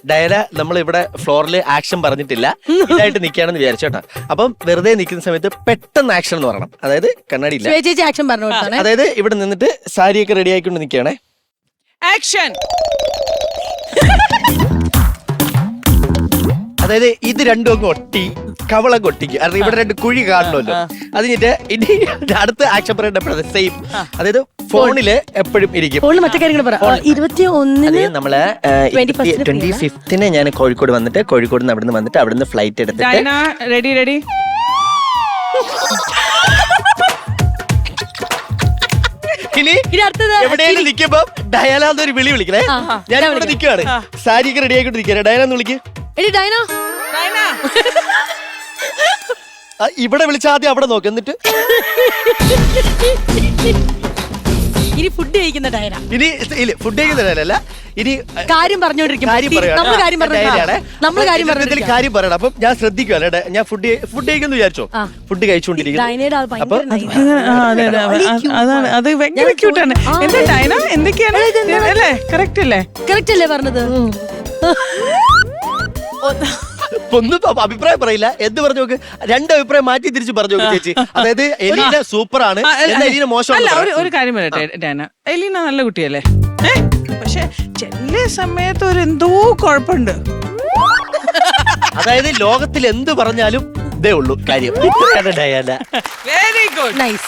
ഡയന നമ്മൾ ഇവിടെ ഫ്ലോറിൽ ആക്ഷൻ പറഞ്ഞിട്ടില്ല, ഇതായിട്ട് നിൽക്കുകയാണെന്ന് വിചാരിച്ചോട്ടോ. അപ്പം വെറുതെ നിൽക്കുന്ന സമയത്ത് പെട്ടെന്ന് ആക്ഷൻ എന്ന് പറയണം. അതായത് കണ്ണാടി ഇല്ല, ചേച്ചി ആക്ഷൻ പറഞ്ഞു. അതായത് ഇവിടെ നിന്നിട്ട് സാരിയൊക്കെ റെഡി ആയിക്കൊണ്ട് നിൽക്കുകയാണേ. ആക്ഷൻ. അതായത് ഇത് രണ്ടും അങ്ങ് ഒട്ടി കവളൊക്കെ ഒട്ടിക്കും. കാരണം ഇവിടെ രണ്ട് കുഴി കാണണമല്ലോ. അത് കഴിഞ്ഞിട്ട് ഇനി അടുത്ത ആക്ഷൻ പറയേണ്ടപ്പോഴത് സെയിം. അതായത് ഫോണില് എപ്പോഴും ഇരിക്കും. മറ്റേ കാര്യങ്ങൾ പറ. 21 നമ്മള് 25 ഞാൻ കോഴിക്കോട് വന്നിട്ട് കോഴിക്കോട് നിന്ന് അവിടുന്ന് വന്നിട്ട് അവിടുന്ന് ഫ്ലൈറ്റ് എടുത്തിട്ട് റെഡി റെഡി. ഇനി എവിടെയെങ്കിലും നിൽക്കുമ്പോ ഡയാലാന്ന് ഒരു വിളി വിളിക്കണേ. ഞാൻ ഇവിടെ നിൽക്കുവാണ്, സാരിയൊക്കെ റെഡി ആയിക്കൊണ്ട് നിൽക്കുക. ഡയാലാന്ന് വിളിക്ക്. ഇവിടെ വിളിച്ച ആദ്യം അവിടെ നോക്ക്, എന്നിട്ട് ഇനി ഫുഡ് കഴിക്കുന്ന ഡയന. ഇനി ഫുഡ് കഴിക്കുന്ന ഡയനല്ല, ഇനി കാര്യം പറഞ്ഞോണ്ടിരിക്കും. കാര്യം പറയണം. അപ്പം ഞാൻ ശ്രദ്ധിക്കുവല്ലേ, ഞാൻ ഫുഡ് കഴിക്കുന്നു വിചാരിച്ചോ, ഫുഡ് കഴിച്ചുകൊണ്ടിരിക്കുന്നു. അതാണ് അത് ഭയങ്കര ക്യൂട്ടാണ്. എന്താ ഡയന എന്തൊക്കെയാണ് അല്ലേ? കറക്റ്റ് അല്ലേ പറഞ്ഞത്? ഒന്നും അഭിപ്രായം പറയില്ല. എന്ത് പറഞ്ഞു നോക്ക്, രണ്ട് അഭിപ്രായം മാറ്റി തിരിച്ച് പറഞ്ഞു നോക്ക് ചേച്ചി. അതായത് എലീന സൂപ്പറാണ്, എലീന മോശമല്ല. ഒരു കാര്യം പറയട്ടെ ഡാന, എലീന നല്ല കുട്ടിയല്ലേ, പക്ഷെ ചില സമയത്ത് ഒരു എന്തോ കുഴപ്പമുണ്ട്. അതായത് ലോകത്തിൽ എന്ത് പറഞ്ഞാലും ഇതേ ഉള്ളൂ കാര്യം. Diana very good, nice.